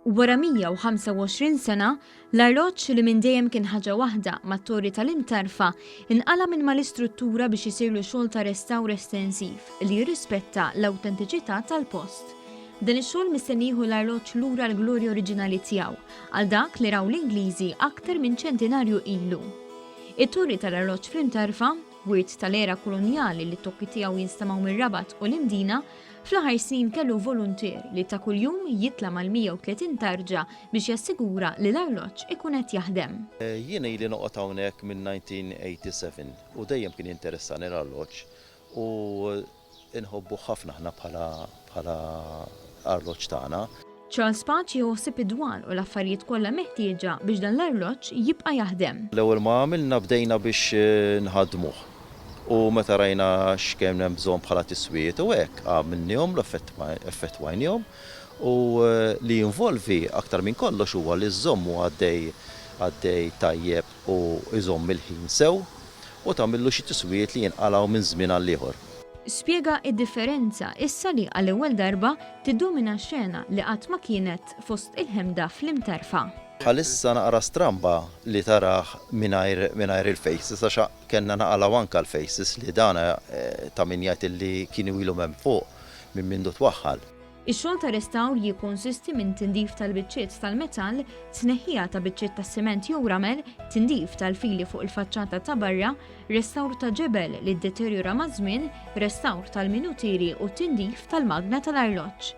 U wara 125 sena, l-arloġġ li minn dejjem kien ħaġa waħda mat-torri tal-imterfa inqala minn mal-istruttura biex isirlu xogħol ta' restawr estensiv li jirrispetta l-awtentiċità tal-post. Dan ix-xogħol mistenni jieħu l-arloġġ lura l-glorja oriġinali tiegħu għal dak li raw l-Ingliżi aktar minn ċentenarju ilu. It-torri tal-arloġġ fl-imterfa, wirt tal-era kolonjali li t-tokki tiegħu jinstamaw mir-Rabat u l-Imdina, fl-aħħar snin kellu volontier li ta' kuljum jitla mal-130 tarġa biex jassigura li l-arloġġ ikun qed jaħdem. Jiena ili noqgħod hawnhekk minn 1987 u dejjem kien interessani l-arloġġ u inħobbu ħafna aħna bħala arloġġ tagħna. Charles Patch jħossib id-dwar u l-affarijiet kollha meħtieġa biex dan l-arloġġ jibqa' jaħdem. L-ewwel ma għamilna bdejna biex nħaddmuh. U meta rajna x'kemm hemm bżonn bħala tiswiet u hekk għamilnihom effettwajnihom u li jinvolvi aktar minn kollox huwa li żommu għaddej tajjeb u jżomm il-ħin sew u tagħmillu xi tiswiet li jinqalgħu minn żmien għal ieħor. Spjega id-differenza issa li għall-ewwel darba tiddomina xena li qatt ma kienet fost il-ħemda fl-imterfa. Bħalissa naqra stramba li taraħ mingħajr il-faces għax kellna naqalaw anke l-faces li dana ta' min jgħid li kienu ilhom hemm fuq minn mindu twaħħal. Ix-xogħol ta' restawr jikkonsisti minn tindif tal-biċċiet tal-metall, tneħħija ta' biċċiet ta' siment jew ramel, tindif tal-fili fuq il-faċċata ta' barra, restawr ta' ġebel li ddeterjora maż-żmien, restawr tal-minutieri u tindif tal-magna tal-arloġġ.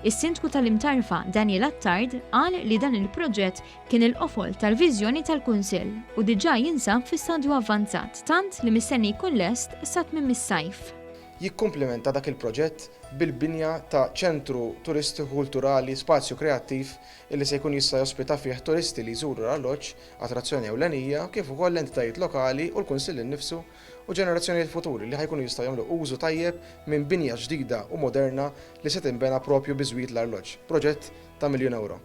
Is-Sindku tal-Imtarfa Daniel Attard qal li dan il-proġett kien il-qofol tal-viżjoni tal-Kunsill u diġà jinsab fi stadju avvanzat tant li mistenni jkun lest sa tmiem is-sajf. Jikkumplementa dak il-proġett bil-binja ta' ċentru turistiku kulturali spazju kreattiv illi se jkun jista' jospita fih turisti li jżuru l-arloġġ, attrazzjoni ewlenija kif ukoll l-entitajiet lokali u l-Kunsill innifsu u ġenerazzjonijiet futuri li ħajkunu jistgħu jagħmlu użu tajjeb minn binja ġdida u moderna li se tinbena propju biżwiet l-arloġġ. Proġett ta' €1 miljun.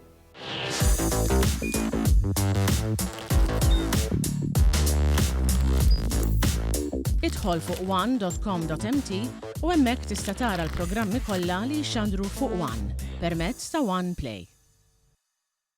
Idħol fuq one.com.mt u hemmhekk tista' tara l-programmi kollha li jxandru fuq One permezz ta' One Play.